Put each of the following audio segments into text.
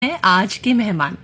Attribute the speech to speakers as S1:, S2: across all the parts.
S1: हैं आज के मेहमान।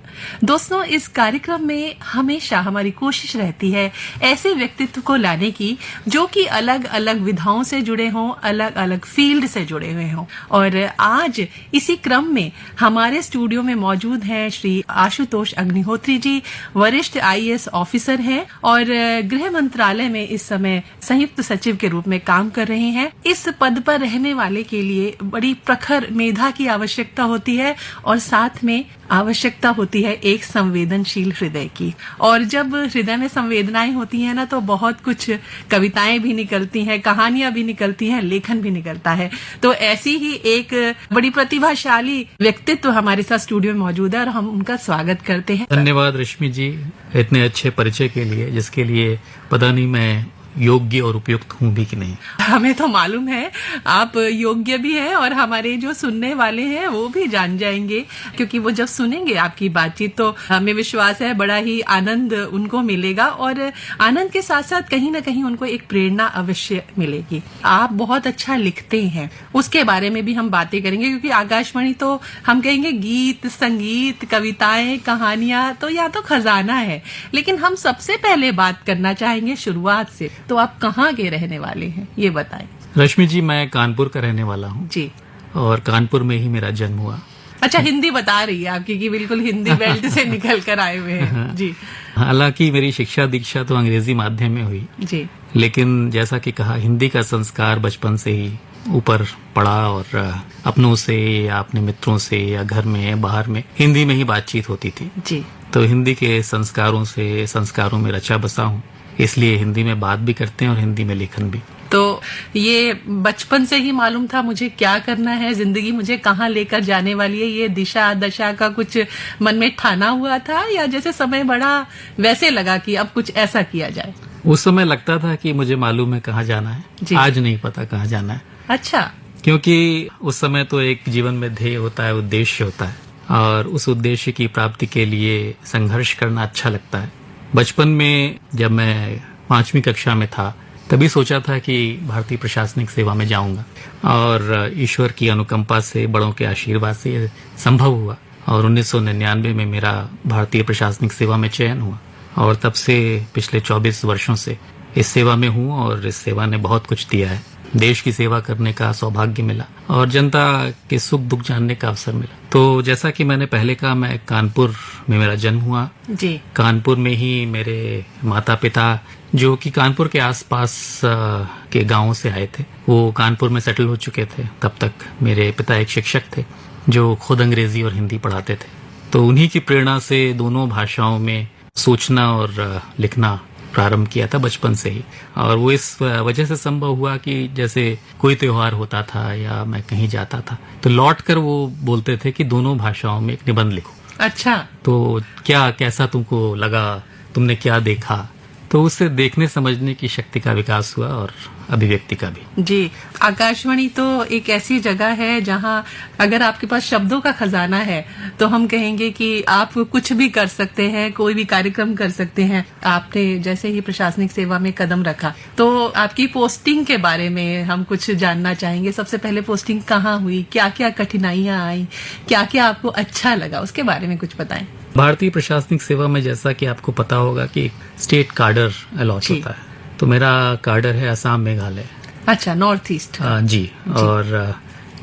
S1: दोस्तों, इस कार्यक्रम में हमेशा हमारी कोशिश रहती है ऐसे व्यक्तित्व को लाने की जो कि अलग अलग विधाओं से जुड़े हों, अलग अलग फील्ड से जुड़े हुए हों। और आज इसी क्रम में हमारे स्टूडियो में मौजूद हैं श्री आशुतोष अग्निहोत्री जी। वरिष्ठ IAS ऑफिसर हैं और गृह मंत्रालय में इस समय संयुक्त सचिव के रूप में काम कर रहे हैं। इस पद पर रहने वाले के लिए बड़ी प्रखर मेधा की आवश्यकता होती है और साथ में आवश्यकता होती है एक संवेदनशील हृदय की। और जब हृदय में संवेदनाएं होती हैं ना, तो बहुत कुछ कविताएं भी निकलती हैं, कहानियां भी निकलती हैं, लेखन भी निकलता है। तो ऐसी ही एक बड़ी प्रतिभाशाली व्यक्तित्व हमारे साथ स्टूडियो में मौजूद है और हम उनका स्वागत करते हैं।
S2: धन्यवाद रश्मि जी, इतने अच्छे परिचय के लिए, जिसके लिए पता नहीं मैं योग्य और उपयुक्त हूँ भी कि नहीं।
S1: हमें तो मालूम है आप योग्य भी हैं और हमारे जो सुनने वाले हैं वो भी जान जाएंगे, क्योंकि वो जब सुनेंगे आपकी बातचीत तो हमें विश्वास है बड़ा ही आनंद उनको मिलेगा। और आनंद के साथ साथ कहीं ना कहीं उनको एक प्रेरणा अवश्य मिलेगी। आप बहुत अच्छा लिखते हैं, उसके बारे में भी हम बातें करेंगे, क्योंकि आकाशवाणी तो हम कहेंगे गीत, संगीत, कविताएं, कहानियां तो या तो खजाना है। लेकिन हम सबसे पहले बात करना चाहेंगे शुरुआत से। तो आप कहाँ के रहने वाले हैं, ये बताएं।
S2: रश्मि जी, मैं कानपुर का रहने वाला हूँ
S1: जी,
S2: और कानपुर में ही मेरा जन्म हुआ।
S1: अच्छा, हिंदी बता रही है आपकी कि बिल्कुल हिंदी बेल्ट से निकल कर आए हुए हैं जी।
S2: हालांकि मेरी शिक्षा दीक्षा तो अंग्रेजी माध्यम में हुई
S1: जी,
S2: लेकिन जैसा कि कहा, हिंदी का संस्कार बचपन से ही ऊपर पड़ा और अपनों से या अपने मित्रों से या घर में बाहर में हिंदी में ही बातचीत होती थी
S1: जी।
S2: तो हिंदी के संस्कारों में रचा बसा हूँ, इसलिए हिंदी में बात भी करते हैं और हिंदी में लेखन भी।
S1: तो ये बचपन से ही मालूम था मुझे क्या करना है, जिंदगी मुझे कहाँ लेकर जाने वाली है, ये दिशा दशा का कुछ मन में ठाना हुआ था, या जैसे समय बढ़ा वैसे लगा कि अब कुछ ऐसा किया जाए?
S2: उस समय लगता था कि मुझे मालूम है कहाँ जाना है, आज नहीं पता कहाँ जाना है।
S1: अच्छा।
S2: क्योंकि उस समय तो एक जीवन में ध्येय होता है, उद्देश्य होता है, और उस उद्देश्य की प्राप्ति के लिए संघर्ष करना अच्छा लगता है। बचपन में जब मैं 5वीं कक्षा में था तभी सोचा था कि भारतीय प्रशासनिक सेवा में जाऊंगा, और ईश्वर की अनुकंपा से, बड़ों के आशीर्वाद से ये संभव हुआ। और 1999 में मेरा भारतीय प्रशासनिक सेवा में चयन हुआ और तब से पिछले 24 वर्षों से इस सेवा में हूँ और इस सेवा ने बहुत कुछ दिया है। देश की सेवा करने का सौभाग्य मिला और जनता के सुख दुख जानने का अवसर मिला। तो जैसा कि मैंने पहले कहा, मैं कानपुर में मेरा जन्म हुआ
S1: जी।
S2: कानपुर में ही मेरे माता पिता, जो कि कानपुर के आसपास के गांवों से आए थे, वो कानपुर में सेटल हो चुके थे। तब तक मेरे पिता एक शिक्षक थे जो खुद अंग्रेजी और हिंदी पढ़ाते थे। तो उन्हीं की प्रेरणा से दोनों भाषाओं में सोचना और लिखना प्रारंभ किया था बचपन से ही। और वो इस वजह से संभव हुआ कि जैसे कोई त्योहार होता था या मैं कहीं जाता था तो लौटकर वो बोलते थे कि दोनों भाषाओं में एक निबंध लिखो।
S1: अच्छा।
S2: तो कैसा तुमको लगा, तुमने क्या देखा? तो उससे देखने समझने की शक्ति का विकास हुआ और अभिव्यक्ति का भी।
S1: जी, आकाशवाणी तो एक ऐसी जगह है जहां अगर आपके पास शब्दों का खजाना है तो हम कहेंगे कि आप कुछ भी कर सकते हैं, कोई भी कार्यक्रम कर सकते हैं। आपने जैसे ही प्रशासनिक सेवा में कदम रखा तो आपकी पोस्टिंग के बारे में हम कुछ जानना चाहेंगे। सबसे पहले पोस्टिंग कहाँ हुई, क्या क्या कठिनाइयां आई, क्या क्या आपको अच्छा लगा, उसके बारे में कुछ बताएं।
S2: भारतीय प्रशासनिक सेवा में जैसा कि आपको पता होगा कि स्टेट कार्डर अलॉट होता है, तो मेरा कार्डर है असम मेघालय।
S1: अच्छा, नॉर्थ ईस्ट।
S2: जी। और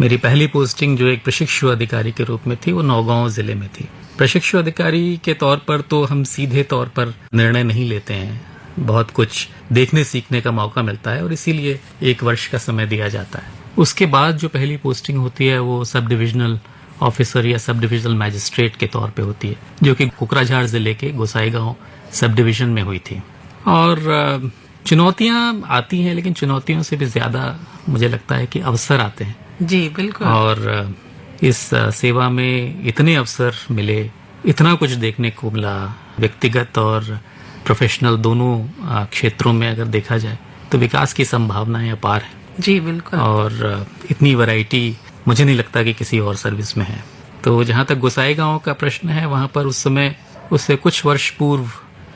S2: मेरी पहली पोस्टिंग जो एक प्रशिक्षु अधिकारी के रूप में थी वो नौगांव जिले में थी। प्रशिक्षु अधिकारी के तौर पर तो हम सीधे तौर पर निर्णय नहीं लेते हैं, बहुत कुछ देखने सीखने का मौका मिलता है और इसीलिए 1 वर्ष का समय दिया जाता है। उसके बाद जो पहली पोस्टिंग होती है वो सब डिविजनल ऑफिसर या सब डिविजनल मैजिस्ट्रेट के तौर पे होती है, जो कि कोकराझार जिले के गोसाईगांव सब डिविजन में हुई थी। और चुनौतियां आती हैं, लेकिन चुनौतियों से भी ज्यादा मुझे लगता है कि अवसर आते हैं। जी बिल्कुल। और इस सेवा में इतने अवसर मिले, इतना कुछ देखने को मिला, व्यक्तिगत और प्रोफेशनल दोनों क्षेत्रों में अगर देखा जाए तो विकास की संभावनाएं अपार है। जी बिल्कुल। और इतनी वैरायटी मुझे नहीं लगता कि किसी और सर्विस में है। तो जहां तक गोसाईगांव का प्रश्न है, वहां पर उस समय उससे कुछ वर्ष पूर्व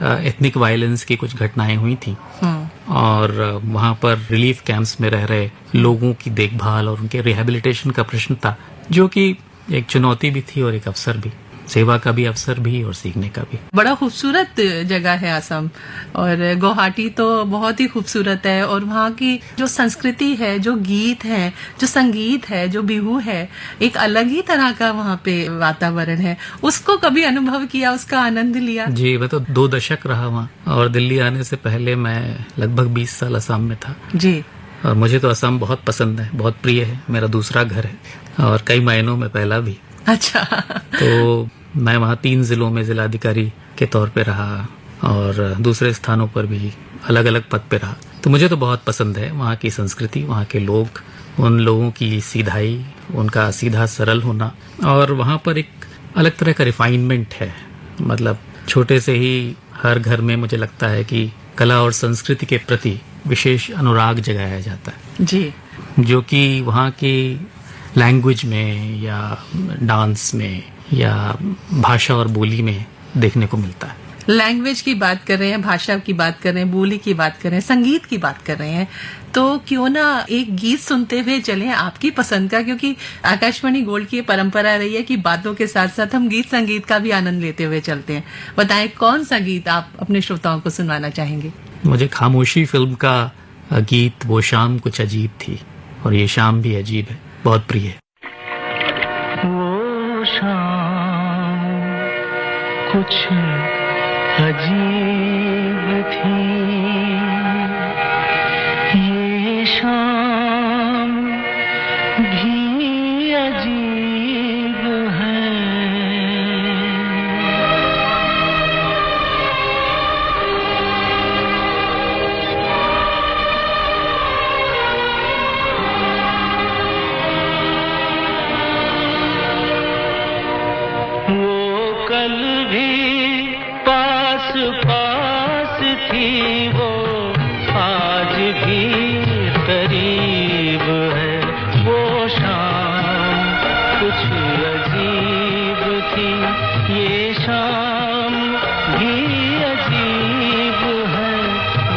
S2: एथनिक वायलेंस की कुछ घटनाएं हुई थी और वहां पर रिलीफ कैंप्स में रह रहे लोगों की देखभाल और उनके रिहेबिलिटेशन का प्रश्न था, जो कि एक चुनौती भी थी और एक अवसर भी। सेवा का भी अवसर भी और सीखने का भी।
S1: बड़ा खूबसूरत जगह है असम, और गुवाहाटी तो बहुत ही खूबसूरत है। और वहाँ की जो संस्कृति है, जो गीत है, जो संगीत है, जो बिहू है, एक अलग ही तरह का वहाँ पे वातावरण है। उसको कभी अनुभव किया, उसका आनंद लिया?
S2: जी, मैं तो 2 दशक रहा वहाँ, और दिल्ली आने से पहले मैं लगभग 20 साल असम में था
S1: जी।
S2: और मुझे तो असम बहुत पसंद है, बहुत प्रिय है, मेरा दूसरा घर है और कई मायनों में पहला भी।
S1: अच्छा।
S2: तो मैं वहाँ 3 जिलों में जिलाधिकारी के तौर पे रहा और दूसरे स्थानों पर भी अलग अलग पद पे रहा। तो मुझे तो बहुत पसंद है वहाँ की संस्कृति, वहाँ के लोग, उन लोगों की सीधाई, उनका सीधा सरल होना, और वहाँ पर एक अलग तरह का रिफाइनमेंट है। मतलब छोटे से ही हर घर में मुझे लगता है कि कला और संस्कृति के प्रति विशेष अनुराग जगाया जाता है
S1: जी,
S2: जो कि वहाँ की लैंग्वेज में या डांस में या भाषा और बोली में देखने को मिलता है।
S1: लैंग्वेज की बात कर रहे हैं, भाषा की बात कर रहे हैं, बोली की बात कर रहे हैं, संगीत की बात कर रहे हैं, तो क्यों ना एक गीत सुनते हुए चलें आपकी पसंद का, क्योंकि आकाशवाणी गोल्ड की परंपरा रही है कि बातों के साथ साथ हम गीत संगीत का भी आनंद लेते हुए चलते हैं। बताएं कौन सा गीत आप अपने श्रोताओं को सुनवाना चाहेंगे?
S2: मुझे खामोशी फिल्म का गीत वो शाम कुछ अजीब थी, और ये शाम भी अजीब है, बहुत प्रिय है।
S3: वो शाम कुछ अजीब थी, ये शाम भी अजीब है। वो कल भी पास पास थी, वो आज भी करीब है। वो शाम कुछ अजीब थी, ये शाम भी अजीब है।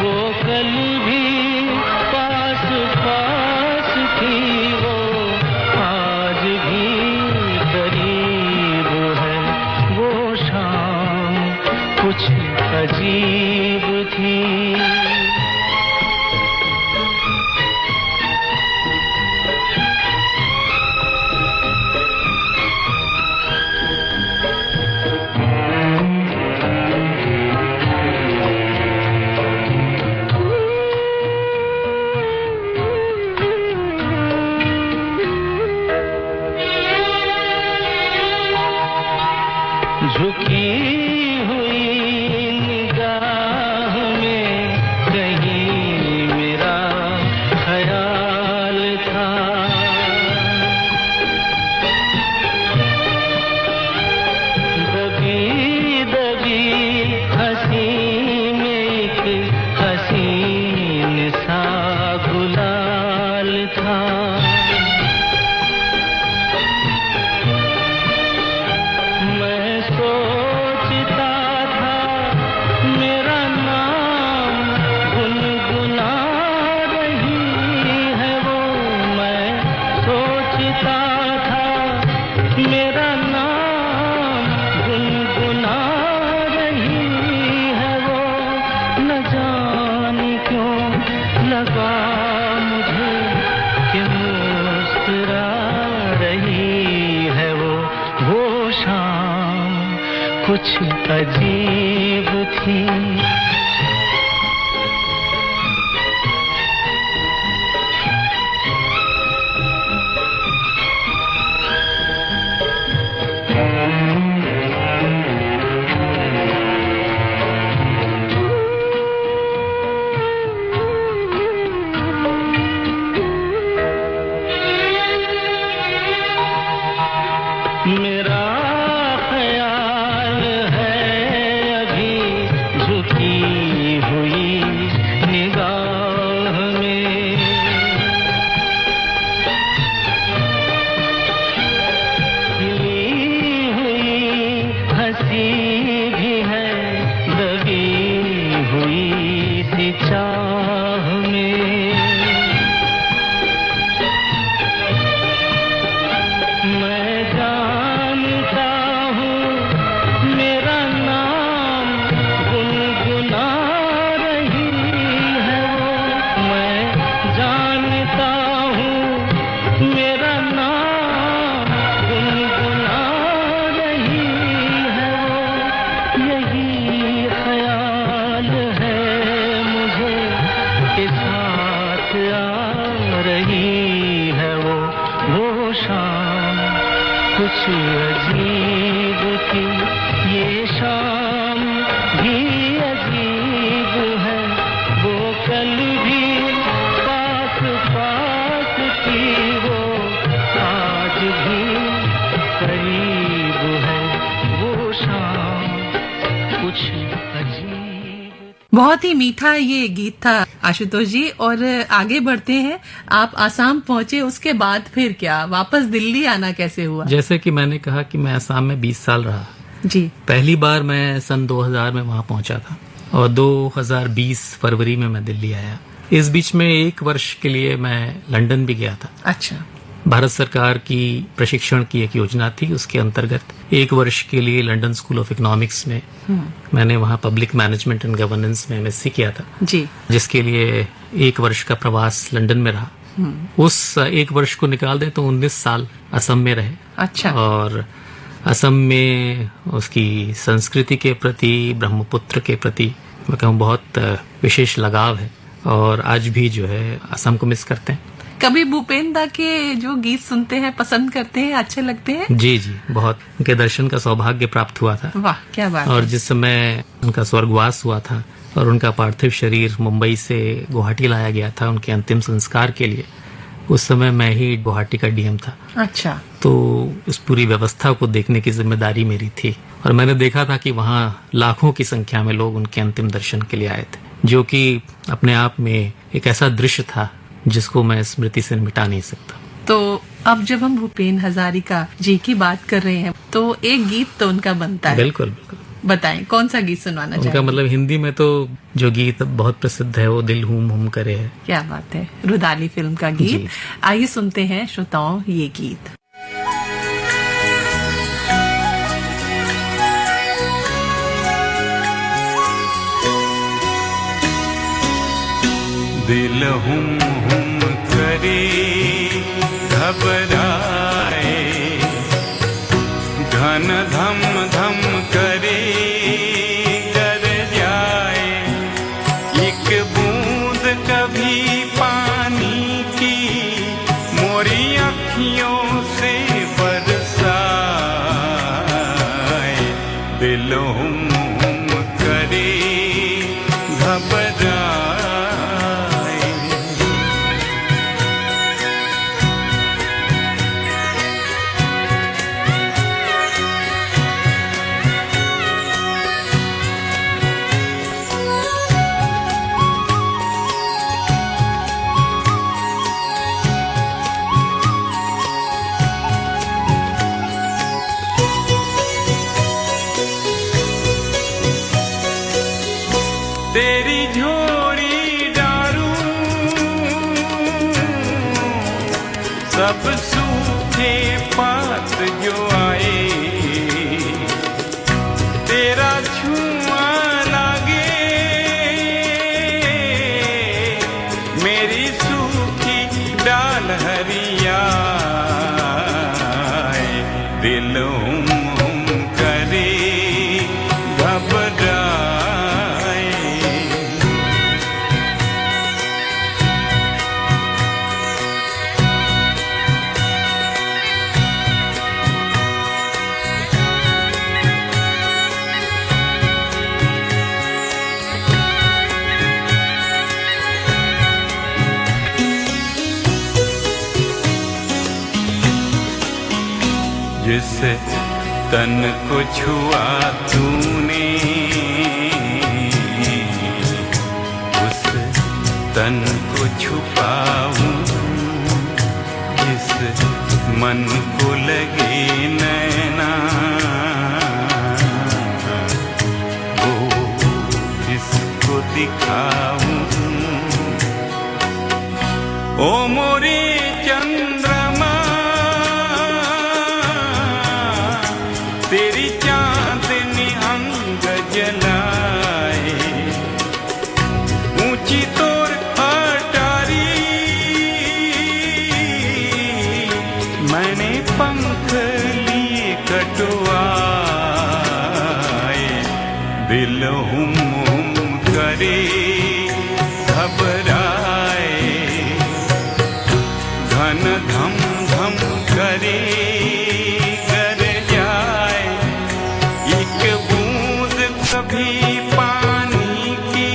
S3: वो कल भी पास पास थी, वो आज भी करीब है। वो शाम कुछ अजीब थी। झुकी हुई निगाह में कहीं मेरा ख्याल था। दबी दबी हंसी में एक हसीन सा गुलाल था। मैं सोचता था मेरा नाम गुनगुना रही है वो। मैं सोचता था मेरा नाम गुनगुना रही है वो। न जाने क्यों लगा मुझे कि मुस्कुरा रही है वो। वो शाम कुछ अजीब थी। मेरा ख्याल है अभी झुकी शाम कुछ अजीब।
S1: बहुत ही मीठा ये गीत था आशुतोष जी। और आगे बढ़ते हैं, आप आसाम पहुंचे, उसके बाद फिर क्या, वापस दिल्ली आना कैसे हुआ?
S2: जैसे कि मैंने कहा कि मैं असम में 20 साल रहा
S1: जी।
S2: पहली बार मैं सन 2000 में वहां पहुंचा था और 2020 फरवरी में मैं दिल्ली आया। इस बीच में 1 वर्ष के लिए मैं लंदन भी गया था।
S1: अच्छा।
S2: भारत सरकार की प्रशिक्षण की एक योजना थी, उसके अंतर्गत 1 वर्ष के लिए लंदन स्कूल ऑफ इकोनॉमिक्स में मैंने वहां पब्लिक मैनेजमेंट एंड गवर्नेंस में एमएससी किया था
S1: जी।
S2: जिसके लिए 1 वर्ष का प्रवास लंदन में रहा। उस 1 वर्ष को निकाल दें तो 19 साल असम में रहे।
S1: अच्छा।
S2: और असम में उसकी संस्कृति के प्रति, ब्रह्मपुत्र के प्रति मैं कहूँ बहुत विशेष लगाव है और आज भी जो है असम को मिस करते हैं।
S1: कभी भूपेन दा के जो गीत सुनते हैं, पसंद करते हैं, अच्छे लगते हैं?
S2: जी जी, बहुत। उनके दर्शन का सौभाग्य प्राप्त हुआ था।
S1: वाह, क्या बात
S2: और
S1: है।
S2: जिस समय उनका स्वर्गवास हुआ था और उनका पार्थिव शरीर मुंबई से गुवाहाटी लाया गया था उनके अंतिम संस्कार के लिए, उस समय मैं ही गुवाहाटी का डीएम था।
S1: अच्छा।
S2: तो इस पूरी व्यवस्था को देखने की जिम्मेदारी मेरी थी और मैंने देखा था कि वहाँ लाखों की संख्या में लोग उनके अंतिम दर्शन के लिए आए थे, जो कि अपने आप में एक ऐसा दृश्य था जिसको मैं स्मृति से मिटा नहीं सकता।
S1: तो अब जब हम भूपेन हजारिका जी की बात कर रहे हैं तो एक गीत तो उनका बनता है।
S2: बिल्कुल बिल्कुल।
S1: बताएं कौन सा गीत सुनवाना
S2: उनका
S1: चाहेंगे?
S2: मतलब हिंदी में तो जो गीत बहुत प्रसिद्ध है वो दिल हुम हुम करे है।
S1: क्या बात है, रुदाली फिल्म का गीत।
S2: जी।
S1: आइए सुनते हैं श्रोताओं ये गीत।
S4: दिल हुम हुम करे घबराए, घन धम धम करे डर जाए, एक बूंद कभी पानी की मोरी अखियों से बरसाए। दिल हुम हुम करे घबराए। तेरी झोरी डालूं सब सूखे पात जो आए, तेरा छुआ लागे मेरी सूखी डाल हरिया। दिल हुम हुम करे घबराए। जिस तन को छुआ तूने उस तन को छुपाऊं, जिस मन को लगे नैना वो किसको दिखाऊं। ओ मोरे चंद्रमा तेरी चांदनी अंग जलाए, ऊंची तोर अटारी मैंने पंख लिए कटवाए। दिल हुम हुम करे घबराए, घन धम धम करे कभी पानी की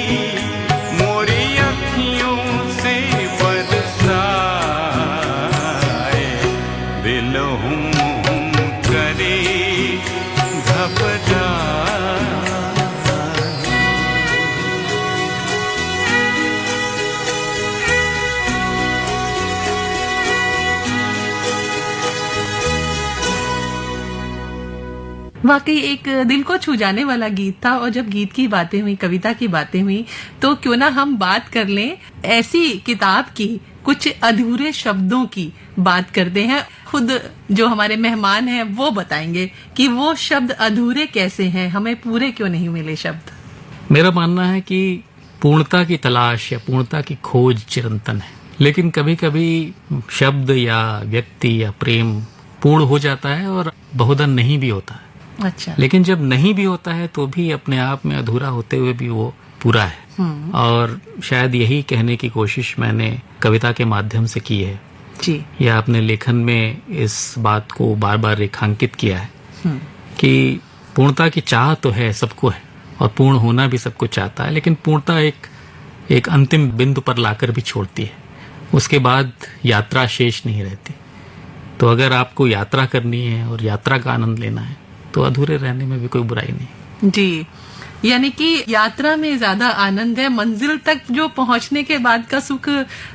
S4: मोरी अखियों से बरसाए। दिल हुम हुम करे घबराए।
S1: वाकई एक दिल को छू जाने वाला गीत था। और जब गीत की बातें हुई, कविता की बातें हुई, तो क्यों ना हम बात कर लें ऐसी किताब की, कुछ अधूरे शब्दों की बात करते हैं। खुद जो हमारे मेहमान हैं वो बताएंगे कि वो शब्द अधूरे कैसे हैं, हमें पूरे क्यों नहीं मिले शब्द।
S2: मेरा मानना है कि पूर्णता की तलाश या पूर्णता की खोज चिरंतन है, लेकिन कभी कभी शब्द या व्यक्ति या प्रेम पूर्ण हो जाता है और बहुधा नहीं भी होता है।
S1: अच्छा।
S2: लेकिन जब नहीं भी होता है तो भी अपने आप में अधूरा होते हुए भी वो पूरा है। और शायद यही कहने की कोशिश मैंने कविता के माध्यम से की है
S1: जी।
S2: या अपने लेखन में इस बात को बार बार रेखांकित किया है कि पूर्णता की चाह तो है, सबको है, और पूर्ण होना भी सबको चाहता है, लेकिन पूर्णता एक अंतिम बिंदु पर लाकर भी छोड़ती है। उसके बाद यात्रा शेष नहीं रहती। तो अगर आपको यात्रा करनी है और यात्रा का आनंद लेना है तो अधूरे रहने में भी कोई बुराई नहीं
S1: जी। यानी कि यात्रा में ज्यादा आनंद है, मंजिल तक जो पहुंचने के बाद का सुख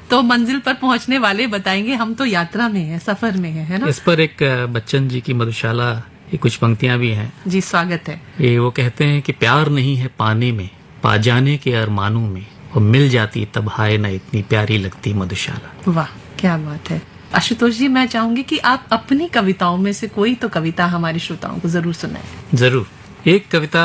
S1: तो मंजिल पर पहुंचने वाले बताएंगे, हम तो यात्रा में है, सफर में है ना।
S2: इस पर एक बच्चन जी की मधुशाला की कुछ पंक्तियां भी हैं
S1: जी। स्वागत है।
S2: ये वो कहते हैं कि प्यार नहीं है पाने में, पा जाने के अरमानों में, और मिल जाती तब हाय न इतनी प्यारी लगती मधुशाला।
S1: वाह, क्या बात है। आशुतोष जी, मैं चाहूंगी कि आप अपनी कविताओं में से कोई तो कविता हमारे श्रोताओं को जरूर सुनाएं।
S2: जरूर। एक कविता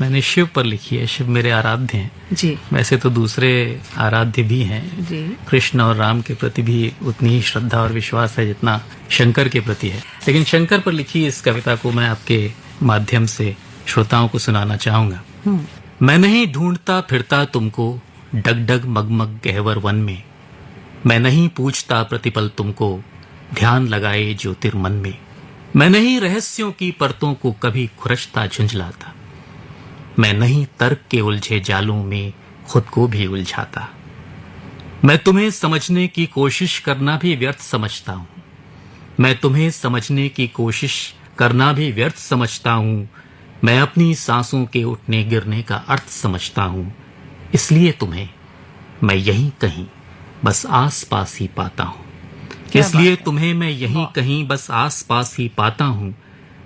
S2: मैंने शिव पर लिखी है। शिव मेरे आराध्य हैं
S1: जी।
S2: वैसे तो दूसरे आराध्य भी हैं
S1: जी।
S2: कृष्ण और राम के प्रति भी उतनी ही श्रद्धा और विश्वास है जितना शंकर के प्रति है। लेकिन शंकर पर लिखी इस कविता को मैं आपके माध्यम से श्रोताओं को सुनाना चाहूंगा। मैं नहीं ढूंढता फिरता तुमको डगडग मगमग गहवर वन में, मैं नहीं पूछता प्रतिपल तुमको ध्यान लगाए ज्योतिर्मन में, मैं नहीं रहस्यों की परतों को कभी खुरचता झुंझलाता, मैं नहीं तर्क के उलझे जालों में खुद को भी उलझाता, मैं तुम्हें समझने की कोशिश करना भी व्यर्थ समझता हूं, मैं तुम्हें समझने की कोशिश करना भी व्यर्थ समझता हूं, मैं अपनी सांसों के उठने गिरने का अर्थ समझता हूं, इसलिए तुम्हें मैं यहीं कहीं बस आस पास ही पाता हूं, इसलिए तुम्हें मैं यहीं कहीं बस आस पास ही पाता हूं,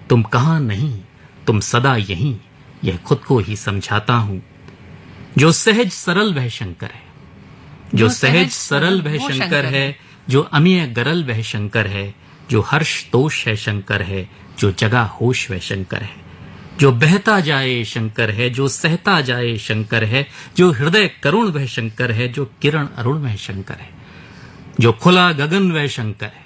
S2: तुम कहां नहीं तुम सदा यहीं, यह खुद को ही समझाता हूं। जो सहज सरल वह शंकर है, जो सहज सरल वह शंकर है, जो अमीय गरल वह शंकर है, जो हर्ष तोष है शंकर है, जो जगा होश वह शंकर है, जो बहता जाए शंकर है, जो सहता जाए शंकर है, जो हृदय करुण वह शंकर है, जो किरण अरुण वह शंकर है, जो खुला गगन वह शंकर है,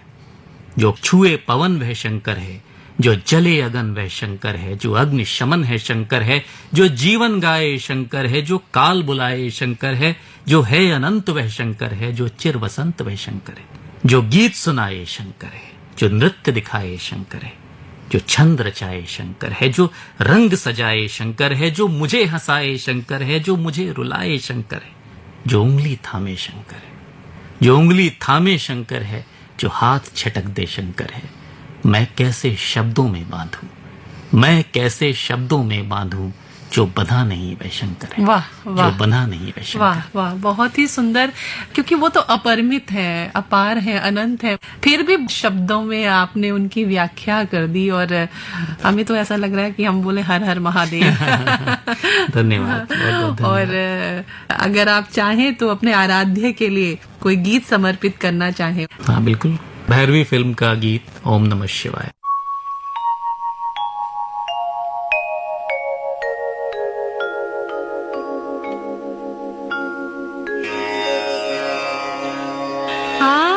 S2: जो छुए पवन वह शंकर है, जो जले अगन वह शंकर है, जो अग्नि शमन है शंकर है, जो जीवन गाए शंकर है, जो काल बुलाए शंकर है, जो है अनंत वह शंकर है, जो चिर वसंत वह शंकर है, जो गीत सुनाए शंकर है, जो नृत्य दिखाए शंकर है, जो छंद रचाए शंकर है, जो रंग सजाए शंकर है, जो मुझे हंसाए शंकर है, जो मुझे रुलाए शंकर है, जो उंगली थामे शंकर है, जो उंगली थामे शंकर है, जो हाथ छटक दे शंकर है। मैं कैसे शब्दों में बांधूं, मैं कैसे शब्दों में बांधूं, जो बंधा नहीं वह शंकर है।
S1: वाह वाह,
S2: जो बंधा नहीं वह शंकर।
S1: वाह वाह, बहुत ही सुंदर। क्योंकि वो तो अपरिमित है, अपार है, अनंत है, फिर भी शब्दों में आपने उनकी व्याख्या कर दी और हमें तो ऐसा लग रहा है कि हम बोले हर हर महादेव।
S2: धन्यवाद, बहुत बहुत धन्यवाद।
S1: और अगर आप चाहें तो अपने आराध्य के लिए कोई गीत समर्पित करना चाहें।
S2: हाँ बिल्कुल, भैरवी फिल्म का गीत ओम नमः शिवाय।
S5: आ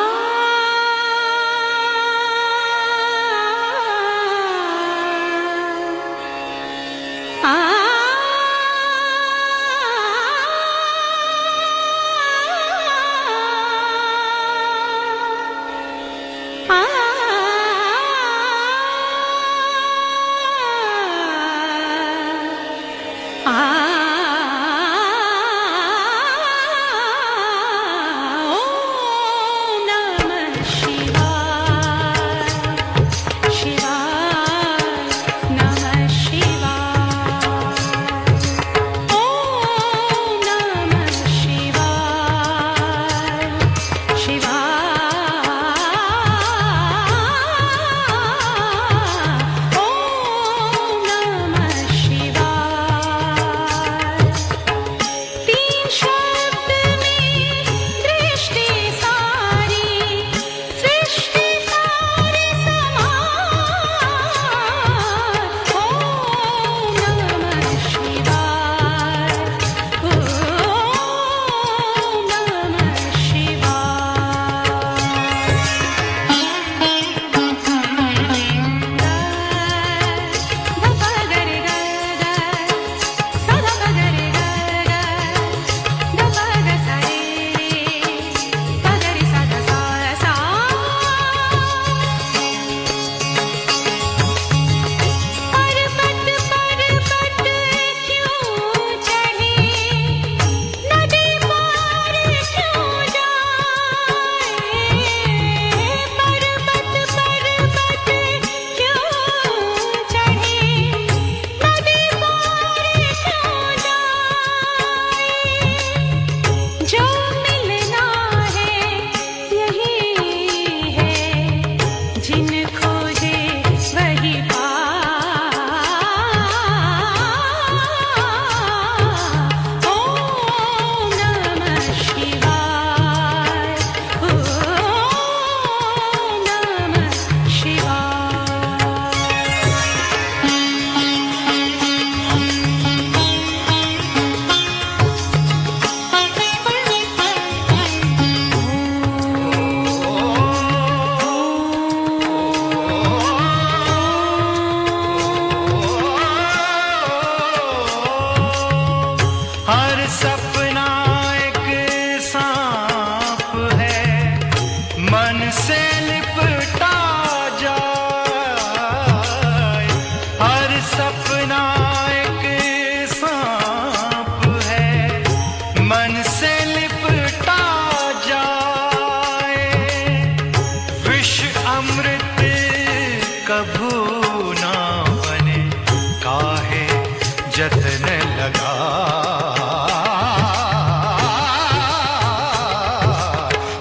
S5: जतन लगा।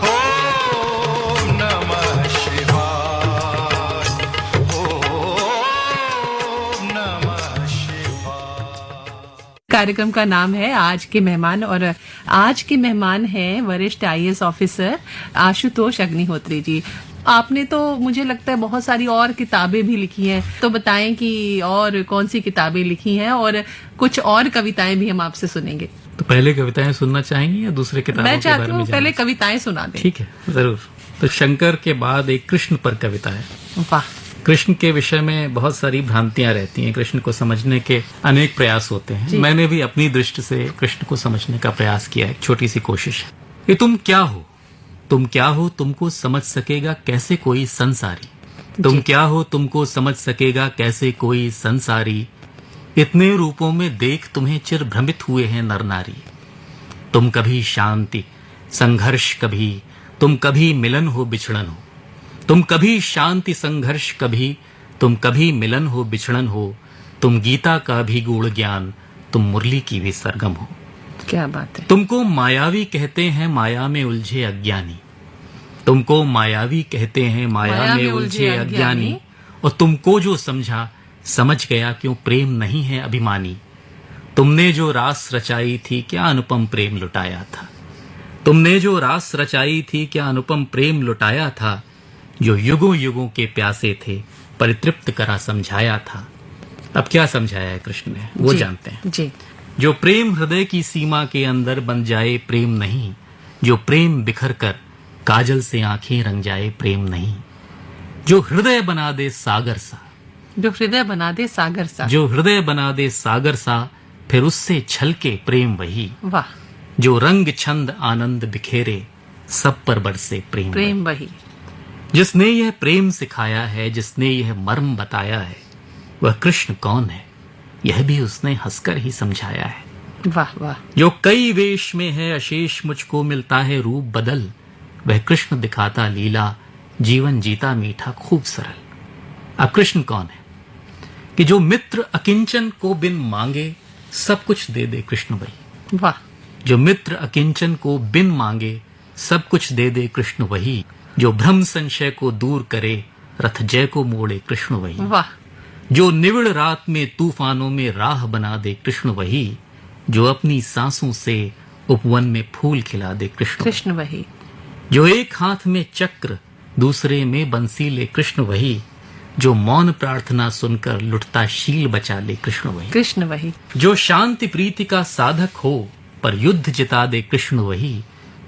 S5: ओम नमः शिवाय, ओम नमः शिवाय।
S1: कार्यक्रम का नाम है आज के मेहमान, और आज के मेहमान हैं वरिष्ठ IAS ऑफिसर आशुतोष अग्निहोत्री जी। आपने तो मुझे लगता है बहुत सारी और किताबें भी लिखी हैं, तो बताएं कि और कौन सी किताबें लिखी हैं, और कुछ और कविताएं भी हम आपसे सुनेंगे।
S2: तो पहले कविताएं सुनना चाहेंगी या दूसरे किताबों
S1: मैं
S2: के बारे
S1: चाहती
S2: में
S1: हूँ
S2: जानना?
S1: पहले कविताएं सुना दें।
S2: ठीक है, जरूर। तो शंकर के बाद एक कृष्ण पर कविता है।
S1: वाह।
S2: कृष्ण के विषय में बहुत सारी भ्रांतियां रहती हैं, कृष्ण को समझने के अनेक प्रयास होते हैं।
S1: जी।
S2: मैंने भी अपनी दृष्टि से कृष्ण को समझने का प्रयास किया है, एक छोटी सी कोशिश है। ये तुम क्या हो, तुम क्या हो तुमको समझ सकेगा कैसे कोई संसारी। तुम क्या हो तुमको समझ सकेगा कैसे कोई संसारी। इतने रूपों में देख तुम्हें चिर भ्रमित हुए हैं नर नारी। तुम कभी शांति संघर्ष कभी, तुम कभी मिलन हो बिछड़न हो। तुम कभी शांति संघर्ष कभी, तुम कभी मिलन हो बिछड़न हो। तुम गीता का भी गूढ़ ज्ञान, तुम मुरली की भी सरगम हो।
S1: क्या बात है।
S2: तुमको मायावी कहते हैं माया में उलझे अज्ञानी। तुमको मायावी कहते हैं माया में उलझे अज्ञानी। और तुमको जो समझा समझ गया क्यों प्रेम नहीं है अभिमानी। तुमने जो रास रचाई थी क्या अनुपम प्रेम लुटाया था। तुमने जो रास रचाई थी क्या अनुपम प्रेम लुटाया था। जो युगों युगों के प्यासे थे परितृप्त करा समझाया था। अब क्या समझाया है कृष्ण ने वो
S1: जी,
S2: जानते हैं।
S1: जी।
S2: जो प्रेम हृदय की सीमा के अंदर बन जाए प्रेम नहीं। जो प्रेम बिखर कर काजल से आंखें रंग जाए प्रेम नहीं। जो हृदय बना दे सागर सा।
S1: जो हृदय बना दे सागर सा।
S2: जो हृदय बना दे सागर सा फिर उससे छलके प्रेम वही।
S1: वाह।
S2: जो रंग छंद आनंद बिखेरे सब पर बरसे प्रेम
S1: प्रेम वही।
S2: जिसने यह प्रेम सिखाया है, जिसने यह मर्म बताया है, वह कृष्ण कौन है यह भी उसने हंसकर ही समझाया है।
S1: वाह वाह।
S2: जो कई वेश में है अशेष मुझको मिलता है रूप बदल। वह कृष्ण दिखाता लीला जीवन जीता मीठा खूब सरल। अब कृष्ण कौन है कि जो मित्र अकिंचन को बिन मांगे सब कुछ दे दे कृष्ण वही।
S1: वाह।
S2: जो मित्र अकिंचन को बिन मांगे सब कुछ दे दे कृष्ण वही। जो भ्रम संशय को दूर करे रथ जय को मोड़े कृष्ण वही।
S1: वाह।
S2: जो निविड़ रात में तूफानों में राह बना दे कृष्ण वही। जो अपनी सांसों से उपवन में फूल खिला दे कृष्ण
S1: वही।
S2: जो एक हाथ में चक्र दूसरे में बंसी ले कृष्ण वही। जो मौन प्रार्थना सुनकर लुटता शील बचा ले कृष्ण वही। जो शांति प्रीति का साधक हो पर युद्ध जिता दे कृष्ण वही।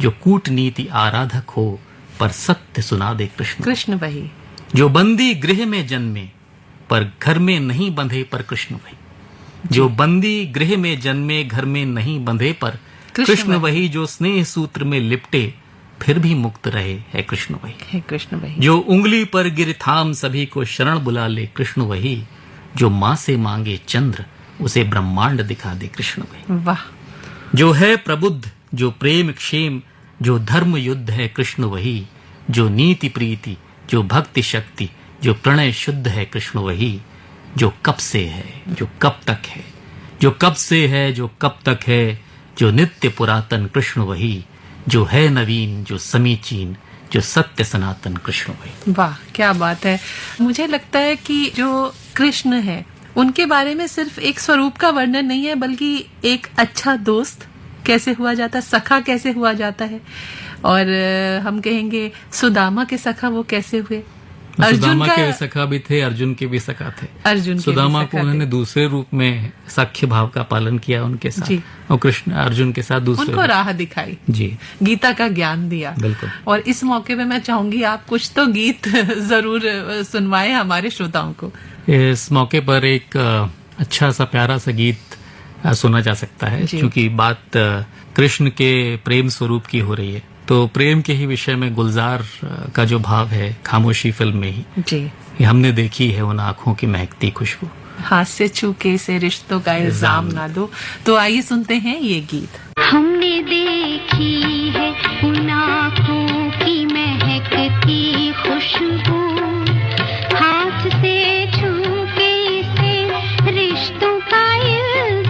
S2: जो कूटनीति आराधक हो पर सत्य सुना दे कृष्ण
S1: वही।
S2: जो बंदी गृह में जन्मे पर घर में नहीं बंधे पर कृष्ण वही। जो बंदी गृह में जन्मे घर में नहीं बंधे पर कृष्ण वही। जो स्नेह सूत्र में लिपटे फिर भी मुक्त रहे है कृष्ण वही। जो उंगली पर गिर थाम सभी को शरण बुला ले कृष्ण वही। जो माँ से मांगे चंद्र उसे ब्रह्मांड दिखा दे कृष्ण वही।
S1: वाह।
S2: जो है प्रबुद्ध जो प्रेम क्षेम जो धर्म युद्ध है कृष्ण वही। जो नीति प्रीति जो भक्ति शक्ति जो प्रणय शुद्ध है कृष्ण वही। जो कब से है जो कब तक है। जो कब से है जो कब तक है। जो नित्य पुरातन कृष्ण वही। जो है नवीन जो समीचीन जो सत्य सनातन कृष्ण वही।
S1: वाह क्या बात है। मुझे लगता है कि जो कृष्ण है उनके बारे में सिर्फ एक स्वरूप का वर्णन नहीं है, बल्कि एक अच्छा दोस्त कैसे हुआ जाता है, सखा कैसे हुआ जाता है, और हम कहेंगे सुदामा के सखा वो कैसे हुए।
S2: सुदामा के सखा भी थे, अर्जुन के भी सखा थे।
S1: अर्जुन
S2: सुदामा को उन्होंने दूसरे रूप में सख्य भाव का पालन किया उनके साथ, और कृष्ण अर्जुन के साथ दूसरे
S1: उनको राह दिखाई
S2: जी,
S1: गीता का ज्ञान दिया।
S2: बिल्कुल।
S1: और इस मौके पे मैं चाहूंगी आप कुछ तो गीत जरूर सुनवाएं हमारे श्रोताओं को।
S2: इस मौके पर एक अच्छा सा प्यारा सा गीत सुना जा सकता है, क्योंकि बात कृष्ण के प्रेम स्वरूप की हो रही है, तो प्रेम के ही विषय में गुलजार का जो भाव है खामोशी फिल्म में ही
S1: जी,
S2: ये हमने देखी है उन आंखों की महकती खुशबू,
S1: हाथ से छूके से रिश्तों का इल्जाम ना दो। तो आइए सुनते हैं ये गीत।
S6: हमने देखी है उन आंखों की महकती खुशबू, हाथ से छूके से रिश्तों का इल्जाम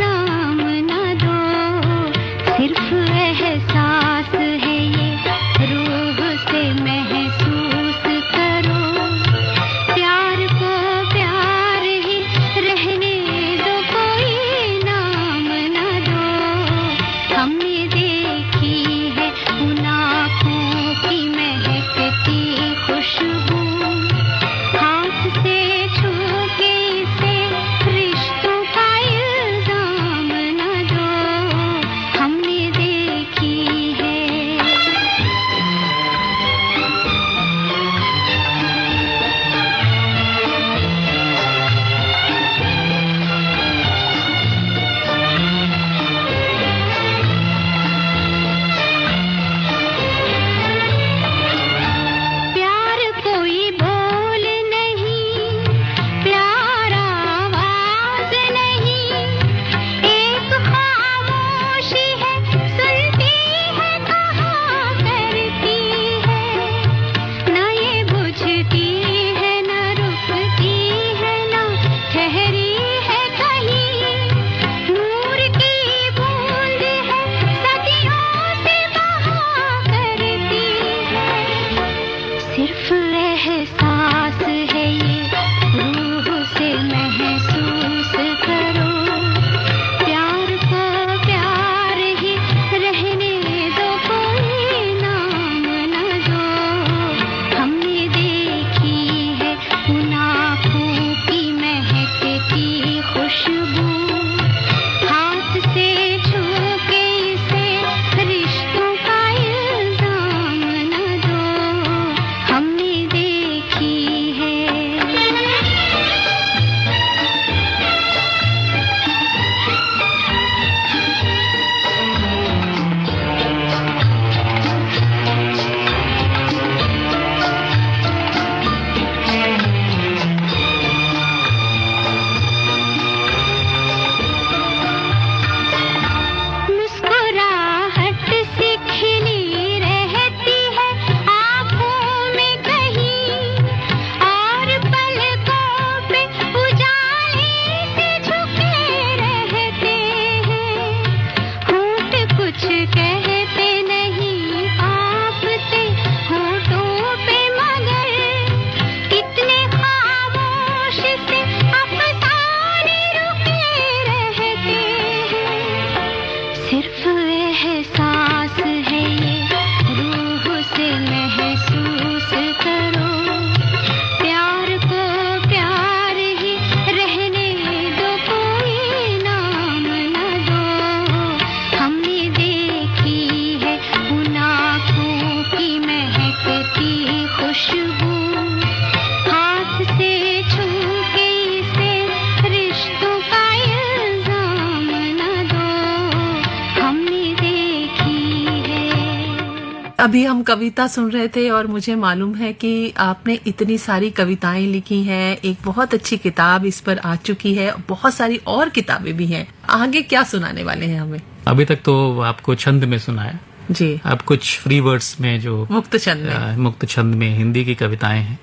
S1: अभी हम कविता सुन रहे थे और मुझे मालूम है कि आपने इतनी सारी कविताएं लिखी हैं, एक बहुत अच्छी किताब इस पर आ चुकी है, बहुत सारी और किताबें भी हैं। आगे क्या सुनाने वाले हैं हमें?
S2: अभी तक तो आपको छंद में सुनाया
S1: जी,
S2: अब कुछ फ्री वर्ड्स में जो
S1: मुक्त छंद में।
S2: मुक्त छंद में हिंदी की कविताएं हैं।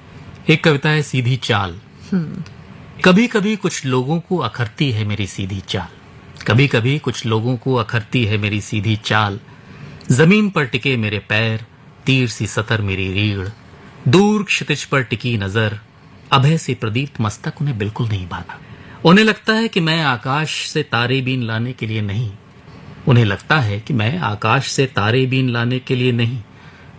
S2: एक कविता है सीधी चाल। कभी कभी कुछ लोगों को अखरती है मेरी सीधी चाल, कभी कभी कुछ लोगों को अखरती है मेरी सीधी चाल। जमीन पर टिके मेरे पैर, तीर सी सतर मेरी रीढ़, दूर क्षितिज पर टिकी नजर, अभय से प्रदीप्त मस्तक उन्हें बिल्कुल नहीं भाता। उन्हें लगता है कि मैं आकाश से तारे बीन लाने के लिए नहीं, उन्हें लगता है कि मैं आकाश से तारे बीन लाने के लिए नहीं,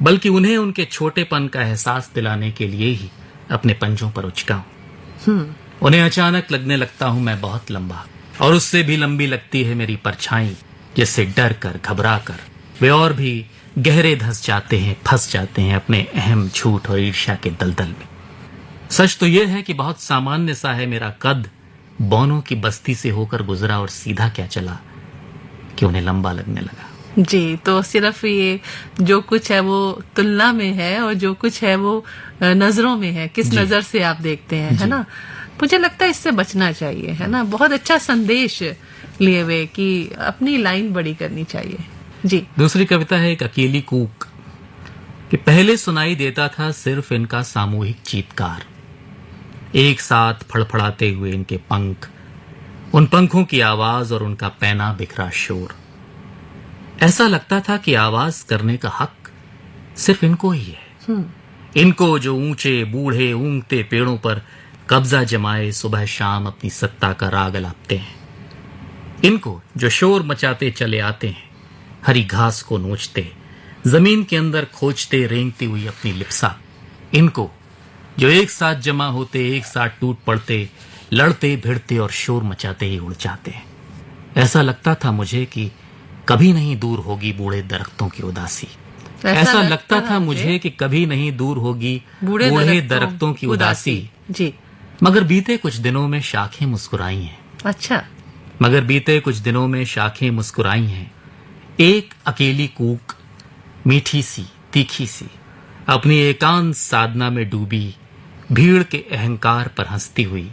S2: बल्कि उन्हें उनके छोटेपन का एहसास दिलाने के लिए ही अपने पंजों पर उचकाऊं। उन्हें अचानक लगने लगता हूं मैं बहुत लंबा, और उससे भी लंबी लगती है मेरी परछाई, जिससे डर कर घबरा कर वे और भी गहरे धंस जाते हैं, फंस जाते हैं अपने अहम झूठ और ईर्ष्या के दलदल में। सच तो यह है कि बहुत सामान्य सा है मेरा कद, बौनों की बस्ती से होकर गुजरा और सीधा क्या चला कि उन्हें लंबा लगने लगा।
S1: जी, तो सिर्फ ये जो कुछ है वो तुलना में है और जो कुछ है वो नजरों में है, किस नजर से आप देखते हैं, है ना। मुझे लगता है इससे बचना चाहिए, है ना। बहुत अच्छा संदेश लिए हुए कि अपनी लाइन बड़ी करनी चाहिए। जी,
S2: दूसरी कविता है एक अकेली कूक कि पहले सुनाई देता था सिर्फ इनका सामूहिक चीत्कार, एक साथ फड़फड़ाते हुए इनके पंख, उन पंखों की आवाज और उनका पैना बिखरा शोर। ऐसा लगता था कि आवाज करने का हक सिर्फ इनको ही है, इनको जो ऊंचे बूढ़े ऊंघते पेड़ों पर कब्जा जमाए सुबह शाम अपनी सत्ता का राग अलापते हैं, इनको जो शोर मचाते चले आते हैं, हरी घास को नोचते, जमीन के अंदर खोजते रेंगती हुई अपनी लिप्सा, इनको जो एक साथ जमा होते, एक साथ टूट पड़ते, लड़ते भिड़ते और शोर मचाते ही उड़ जाते हैं। ऐसा लगता था मुझे कि कभी नहीं दूर होगी बूढ़े दरख्तों की उदासी। ऐसा लगता था मुझे कि कभी नहीं दूर होगी बूढ़े दरख्तों की उदासी।
S1: जी,
S2: मगर बीते कुछ दिनों में शाखें मुस्कुराई हैं।
S1: अच्छा,
S2: मगर बीते कुछ दिनों में शाखें मुस्कुराई हैं। एक अकेली कूक मीठी सी तीखी सी अपनी एकांत साधना में डूबी, भीड़ के अहंकार पर हंसती हुई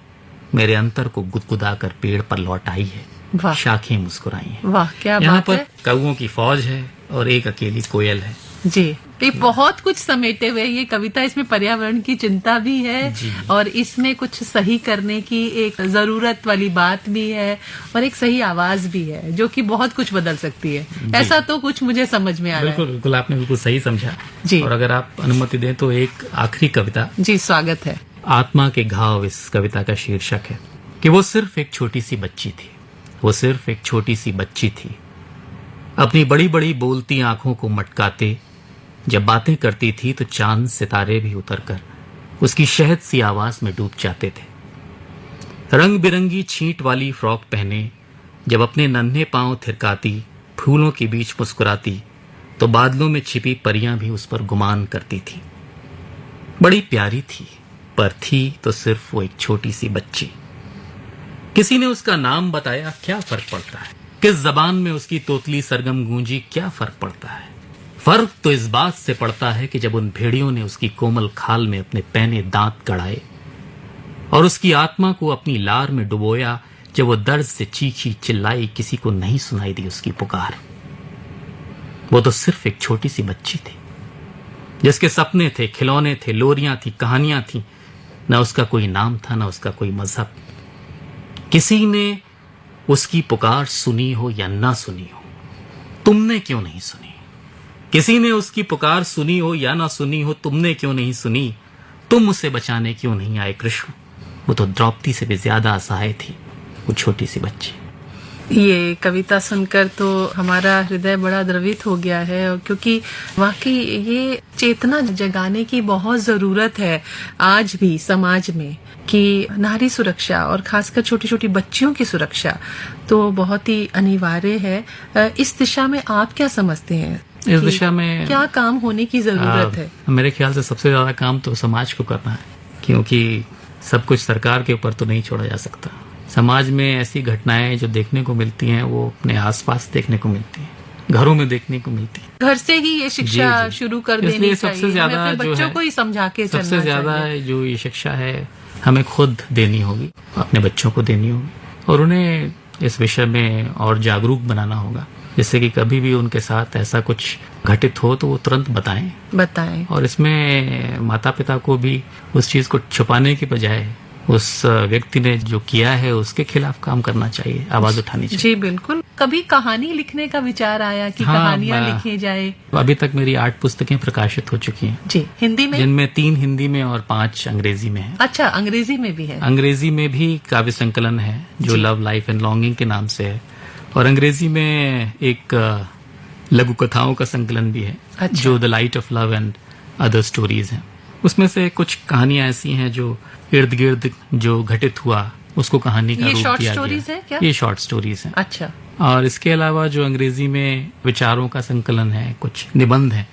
S2: मेरे अंतर को गुदगुदा कर पेड़ पर लौट आई है।
S1: वाह,
S2: शाखें मुस्कुराई हैं।
S1: वाह, क्या
S2: यहाँ
S1: बात
S2: पर
S1: है।
S2: कौओं की फौज है और एक अकेली कोयल है।
S1: जी, ये बहुत कुछ समेटे हुए ये कविता। इसमें पर्यावरण की चिंता भी है और इसमें कुछ सही करने की एक जरूरत वाली बात भी है और एक सही आवाज भी है जो कि बहुत कुछ बदल सकती है। ऐसा तो कुछ मुझे समझ में आ रहा है।
S2: बिल्कुल बिल्कुल, आपने बिल्कुल सही समझा
S1: जी।
S2: और अगर आप अनुमति दें तो एक आखिरी कविता,
S1: जी, स्वागत है।
S2: आत्मा के घाव इस कविता का शीर्षक है कि वो सिर्फ एक छोटी सी बच्ची थी, वो सिर्फ एक छोटी सी बच्ची थी, अपनी बड़ी बड़ी बोलती आंखों को मटकाते जब बातें करती थी तो चांद सितारे भी उतरकर उसकी शहद सी आवाज में डूब जाते थे। रंग बिरंगी छींट वाली फ्रॉक पहने जब अपने नन्हे पांव थिरकाती, फूलों के बीच मुस्कुराती तो बादलों में छिपी परियां भी उस पर गुमान करती थी। बड़ी प्यारी थी, पर थी तो सिर्फ वो एक छोटी सी बच्ची। किसी ने उसका नाम बताया, क्या फर्क पड़ता है, किस जबान में उसकी तोतली सरगम गूंजी, क्या फर्क पड़ता है। फर्क तो इस बात से पड़ता है कि जब उन भेड़ियों ने उसकी कोमल खाल में अपने पैने दांत गड़ाए और उसकी आत्मा को अपनी लार में डुबोया, जब वो दर्द से चीखी चिल्लाई, किसी को नहीं सुनाई दी उसकी पुकार। वो तो सिर्फ एक छोटी सी बच्ची थी जिसके सपने थे, खिलौने थे, लोरियां थी, कहानियां थी। न उसका कोई नाम था, न उसका कोई मजहब। किसी ने उसकी पुकार सुनी हो या ना सुनी हो, तुमने क्यों नहीं सुनी? किसी ने उसकी पुकार सुनी हो या ना सुनी हो, तुमने क्यों नहीं सुनी? तुम उसे बचाने क्यों नहीं आए कृष्ण? वो तो द्रौपदी से भी ज्यादा असहाय थी, वो छोटी सी बच्ची।
S1: ये कविता सुनकर तो हमारा हृदय बड़ा द्रवित हो गया है, और क्योंकि वाकई ये चेतना जगाने की बहुत जरूरत है आज भी समाज में कि नारी सुरक्षा और खासकर छोटी छोटी बच्चियों की सुरक्षा तो बहुत ही अनिवार्य है। इस दिशा में आप क्या समझते हैं?
S2: इस दिशा में
S1: क्या काम होने की जरूरत है?
S2: मेरे ख्याल से सबसे ज्यादा काम तो समाज को करना है, क्योंकि सब कुछ सरकार के ऊपर तो नहीं छोड़ा जा सकता। समाज में ऐसी घटनाएं जो देखने को मिलती हैं वो अपने आसपास देखने को मिलती हैं। घरों में देखने को मिलती है।
S1: घर से ही ये शिक्षा
S2: जी।
S1: शुरू कर
S2: इसलिए
S1: देनी
S2: सबसे
S1: चाहिए,
S2: ज्यादा
S1: हमें अपने
S2: जो
S1: बच्चों
S2: है,
S1: को ही समझा के चलना
S2: सबसे ज्यादा
S1: चाहिए।
S2: जो ये शिक्षा है हमें खुद देनी होगी, अपने बच्चों को देनी होगी, और उन्हें इस विषय में और जागरूक बनाना होगा, जिससे कि कभी भी उनके साथ ऐसा कुछ घटित हो तो वो तुरंत बताएं। और इसमें माता पिता को भी उस चीज को छुपाने के बजाय उस व्यक्ति ने जो किया है उसके खिलाफ काम करना चाहिए, आवाज उठानी चाहिए।
S1: जी बिल्कुल। कभी कहानी लिखने का विचार आया कि कहानियां लिखी जाए?
S2: अभी तक मेरी 8 पुस्तकें प्रकाशित हो चुकी हैं
S1: जी। हिंदी में?
S2: जिनमें 3 हिंदी में और 5 अंग्रेजी में है।
S1: अच्छा, अंग्रेजी में भी है?
S2: अंग्रेजी में भी काव्य संकलन है जो लव लाइफ एंड लॉन्गिंग के नाम से है, और अंग्रेजी में एक लघु कथाओं का संकलन भी है।
S1: अच्छा।
S2: जो the light of love and other stories है। उसमें से कुछ कहानियां ऐसी हैं जो इर्द गिर्द जो घटित हुआ उसको कहानी का
S1: ये
S2: रूप
S1: शॉर्ट
S2: दिया
S1: स्टोरीज
S2: गया।
S1: है क्या?
S2: ये शॉर्ट स्टोरीज हैं।
S1: अच्छा।
S2: और इसके अलावा जो अंग्रेजी में विचारों का संकलन है, कुछ निबंध है,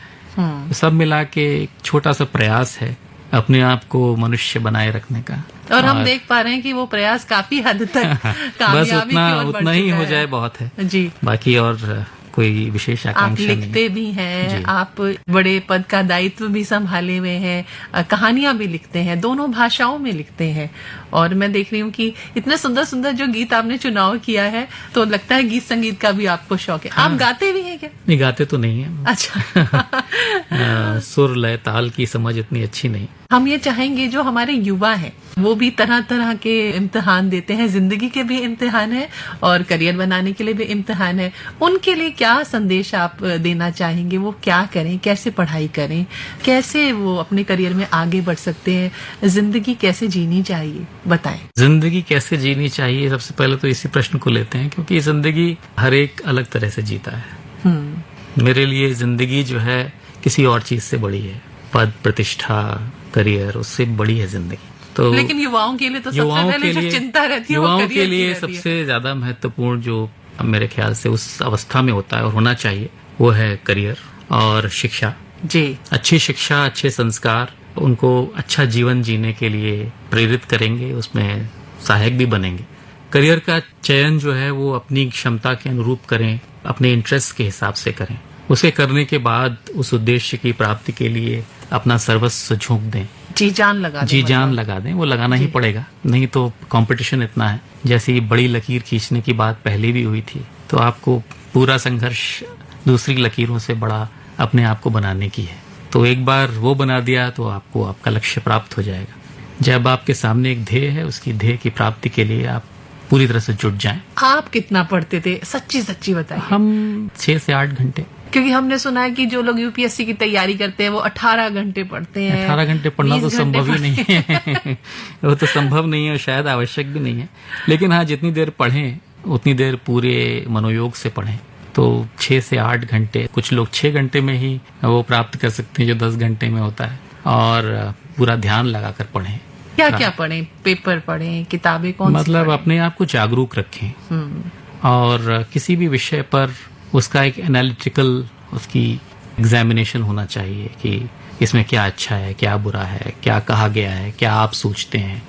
S2: सब मिला के एक छोटा सा प्रयास है अपने आप को मनुष्य बनाए रखने का।
S1: और हम देख पा रहे हैं कि वो प्रयास काफी हद तक
S2: बस
S1: कामयाबी की ओर बढ़
S2: उतना ही
S1: चुका
S2: हो
S1: है।
S2: जाए बहुत है।
S1: जी।
S2: बाकी और कोई विशेष
S1: आप
S2: आकांक्षा नहीं।
S1: लिखते भी हैं,
S2: जी।
S1: आप बड़े पद का दायित्व भी संभाले हुए हैं, कहानियां भी लिखते हैं, दोनों भाषाओं में लिखते हैं। और मैं देख रही हूँ कि इतने सुंदर सुंदर जो गीत आपने चुनाव किया है, तो लगता है गीत संगीत का भी आपको शौक है। आप गाते भी हैं क्या?
S2: नहीं, गाते तो नहीं है।
S1: अच्छा।
S2: सुर लय ताल की समझ इतनी अच्छी नहीं।
S1: हम ये चाहेंगे जो हमारे युवा हैं वो भी तरह तरह के इम्तिहान देते हैं, जिंदगी के भी इम्तिहान है और करियर बनाने के लिए भी इम्तिहान है, उनके लिए क्या संदेश आप देना चाहेंगे? वो क्या करें, कैसे पढ़ाई करें, कैसे वो अपने करियर में आगे बढ़ सकते हैं, जिंदगी कैसे जीनी चाहिए, बताएं।
S2: जिंदगी कैसे जीनी चाहिए, सबसे पहले तो इसी प्रश्न को लेते हैं, क्योंकि जिंदगी हर एक अलग तरह से जीता है। मेरे लिए जिंदगी जो है किसी और चीज से बड़ी है, पद प्रतिष्ठा करियर उससे बड़ी है जिंदगी। तो
S1: लेकिन युवाओं के लिए तो सबसे पहले जो चिंता रहती है वो
S2: युवाओं
S1: करियर
S2: के
S1: की
S2: लिए
S1: रहती है।
S2: सबसे ज्यादा महत्वपूर्ण जो मेरे ख्याल से उस अवस्था में होता है और होना चाहिए वो है करियर और शिक्षा।
S1: जी।
S2: अच्छी शिक्षा, अच्छे संस्कार उनको अच्छा जीवन जीने के लिए प्रेरित करेंगे, उसमें सहायक भी बनेंगे। करियर का चयन जो है वो अपनी क्षमता के अनुरूप करें, अपने इंटरेस्ट के हिसाब से करें। उसे करने के बाद उस उद्देश्य की प्राप्ति के लिए अपना सर्वस्व झोंक दें,
S1: जी जान लगा दें।
S2: जी जान लगा दें। वो लगाना ही पड़ेगा, नहीं तो कंपटीशन इतना है। जैसे बड़ी लकीर खींचने की बात पहले भी हुई थी, तो आपको पूरा संघर्ष दूसरी लकीरों से बड़ा अपने आप को बनाने की है। तो एक बार वो बना दिया तो आपको आपका लक्ष्य प्राप्त हो जाएगा। जब आपके सामने एक ध्येय है, उसकी ध्येय की प्राप्ति के लिए आप पूरी तरह से जुट जाएं।
S1: आप कितना पढ़ते थे, सच्ची सच्ची बताइए।
S2: हम 6 से 8 घंटे।
S1: क्योंकि हमने सुना है कि जो लोग यूपीएससी की तैयारी करते हैं वो 18 घंटे पढ़ते हैं।
S2: 18 घंटे पढ़ना
S1: 20
S2: तो
S1: घंटे
S2: संभव ही नहीं है। वो तो संभव नहीं है और शायद आवश्यक भी नहीं है। लेकिन हाँ, जितनी देर पढ़ें उतनी देर पूरे मनोयोग से पढ़ें। तो 6 से 8 घंटे, कुछ लोग 6 घंटे में ही वो प्राप्त कर सकते हैं जो 10 घंटे में होता है। और पूरा ध्यान लगाकर पढ़ें।
S1: क्या क्या पढ़ें? पेपर पढ़ें, किताबें कौन सी
S2: मतलब
S1: पढ़ें?
S2: अपने आप को जागरूक रखें और किसी भी विषय पर उसका एक एनालिटिकल उसकी एग्जामिनेशन होना चाहिए कि इसमें क्या अच्छा है, क्या बुरा है, क्या कहा गया है, क्या आप सोचते हैं।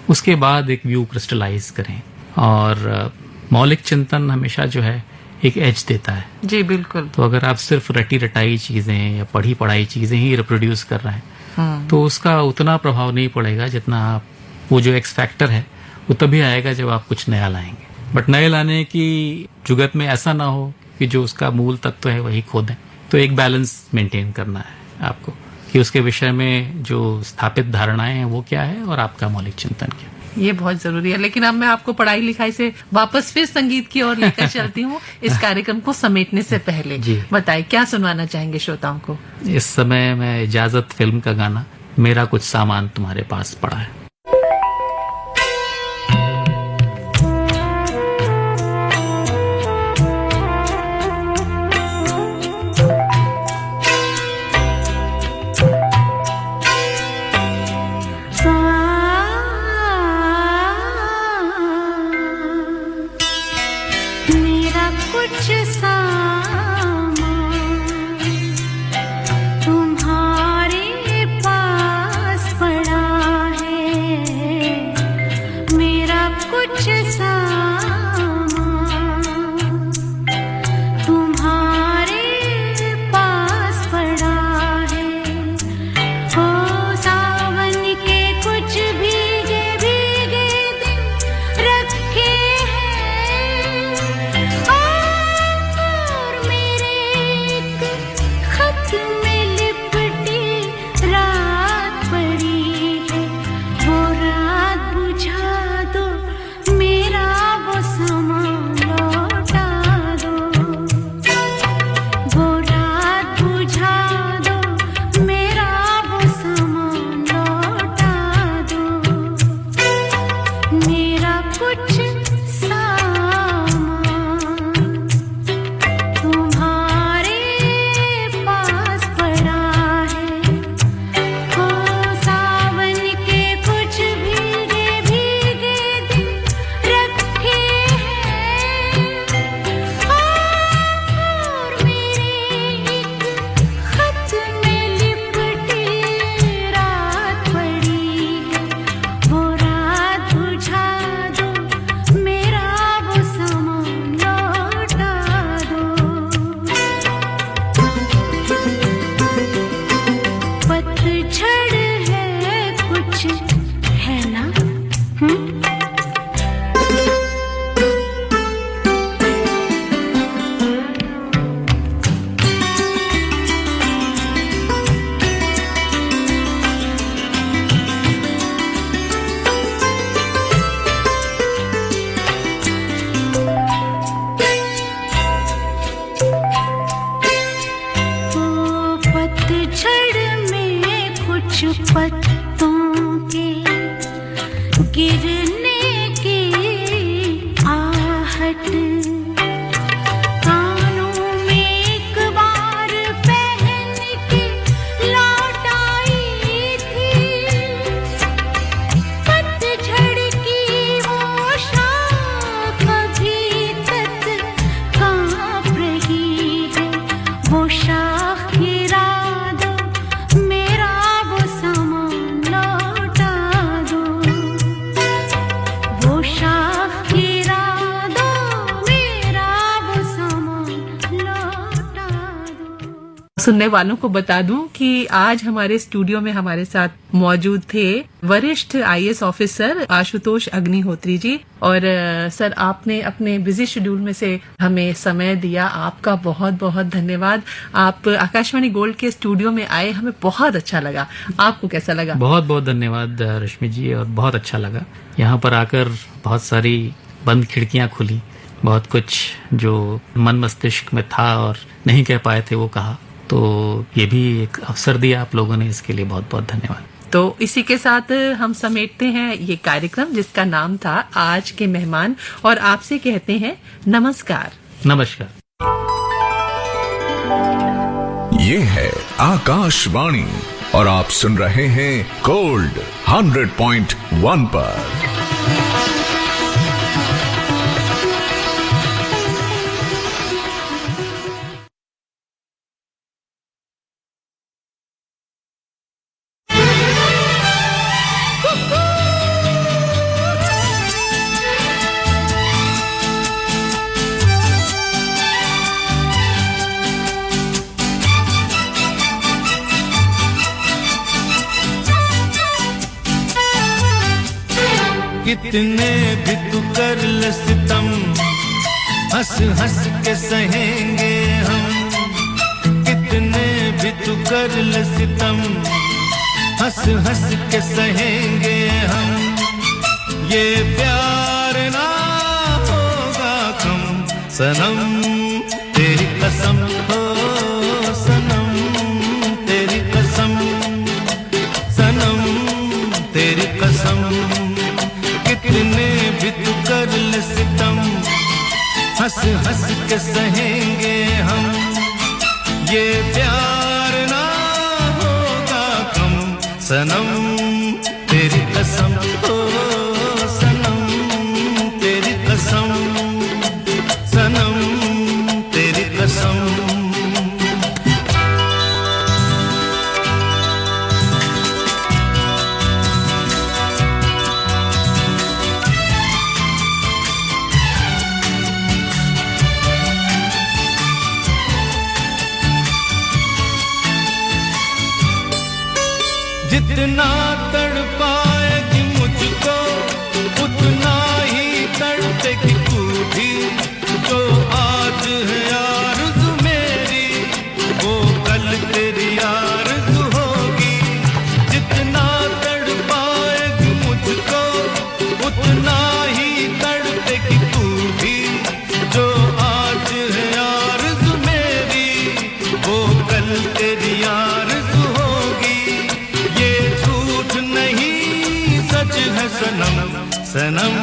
S2: उसके बाद एक व्यू क्रिस्टलाइज करें। और मौलिक चिंतन हमेशा जो है एक एज देता है।
S1: जी बिल्कुल।
S2: तो अगर आप सिर्फ रटी रटाई चीजें या पढ़ी पढ़ाई चीजें ही रिप्रोड्यूस कर रहे हैं तो उसका उतना प्रभाव नहीं पड़ेगा जितना आप वो जो एक्स फैक्टर है वो तभी आएगा जब आप कुछ नया लाएंगे। बट नए लाने की जुगत में ऐसा ना हो कि जो उसका मूल तत्व है वही खो दें। तो एक बैलेंस मेंटेन करना है आपको कि उसके विषय में जो स्थापित धारणाएं हैं वो क्या है और आपका मौलिक चिंतन क्या है।
S1: ये बहुत जरूरी है। लेकिन अब मैं आपको पढ़ाई लिखाई से वापस फिर संगीत की ओर लेकर चलती हूँ इस कार्यक्रम को समेटने से पहले।
S2: जी।
S1: बताइए क्या सुनवाना चाहेंगे श्रोताओं को?
S2: इस समय मैं इजाजत फिल्म का गाना मेरा कुछ सामान तुम्हारे पास पड़ा है।
S6: मेरा कुछ सामान तुम्हारे पास पड़ा है। मेरा कुछ सामान तुम्हारे
S1: सुनने वालों को बता दूं कि आज हमारे स्टूडियो में हमारे साथ मौजूद थे वरिष्ठ आईएएस ऑफिसर आशुतोष अग्निहोत्री जी। और सर, आपने अपने बिजी शेड्यूल में से हमें समय दिया, आपका बहुत बहुत धन्यवाद। आप आकाशवाणी गोल्ड के स्टूडियो में आए, हमें बहुत अच्छा लगा। आपको कैसा लगा?
S2: बहुत बहुत धन्यवाद रश्मि जी, और बहुत अच्छा लगा यहाँ पर आकर। बहुत सारी बंद खिड़कियां खुली, बहुत कुछ जो मन मस्तिष्क में था और नहीं कह पाए थे वो कहा, तो ये भी एक अवसर दिया आप लोगों ने, इसके लिए बहुत बहुत धन्यवाद।
S1: तो इसी के साथ हम समेटते हैं ये कार्यक्रम जिसका नाम था आज के मेहमान, और आपसे कहते हैं नमस्कार।
S2: नमस्कार।
S7: ये है आकाशवाणी और आप सुन रहे हैं गोल्ड 100.1 पर।
S5: कितने भी तू कर ले सितम, हंस हंस के सहेंगे हम। कितने भी तू कर ले सितम, हंस हंस के सहेंगे हम। ये प्यार ना होगा कम सनम, तेरी कसम हो सनम, तेरी कसम सनम, तेरी कसम। कितने भी तू कर ले सितम, हंस हंस के सहेंगे हम। ये प्यार ना होगा कम सनम, तेरी कसम हो सनम, तेरी कसम सनम, तेरी कसम। जितना तड़पाएगी मुझको उतना ही तड़पेगी तू भी। जो आज है आरज़ू मेरी वो कल तेरी आरज़ू होगी। जितना तड़पाएगी मुझको उतना ही तड़पेगी तू भी। जो आज है आरज़ू मेरी वो कल तेरी आरज़ू होगी। ये झूठ नहीं सच है सनम, सनम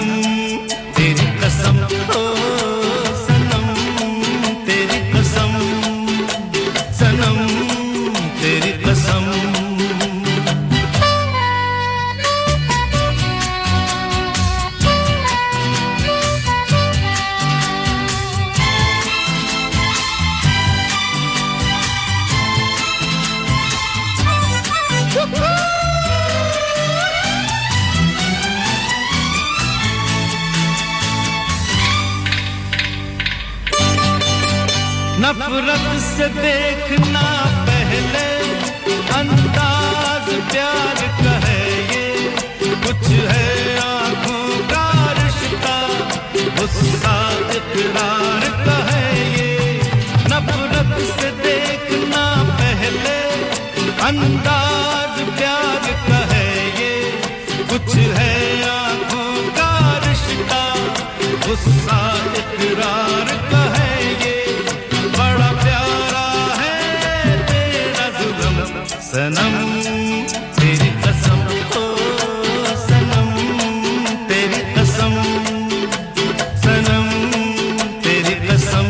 S5: तेरी कसम हो सनम, तेरी कसम सनम, तेरी कसम। नफरत से देखना पहले अंदाज प्यार का है ये। कुछ है आंखों का रिश्ता, गुस्सा इकरार का है ये। नफरत से देखना पहले अंदाज प्यार का है ये। कुछ है आंखों का रिश्ता, गुस्सा इकरार का है ये। बड़ा प्यारा है तेरा जुल्म सनम, तेरी कसम हो सनम, तेरी कसम सनम, तेरी कसम।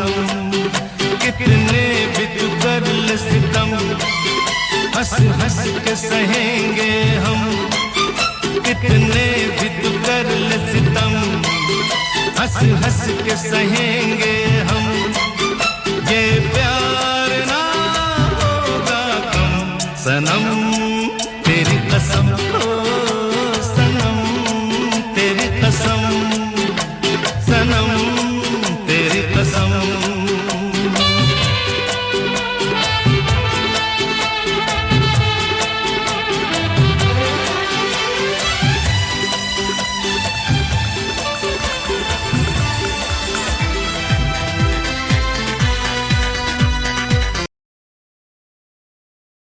S5: कितने भी तू कर ले सितम, हंस हंस के सहेंगे हम। कितने भी तू कर ले सितम, हंस हंस के सहेंगे हम। ये प्यार ना होगा कम सनम, तेरी कसम हो सनम, तेरी कसम सनम, तेरी कसम।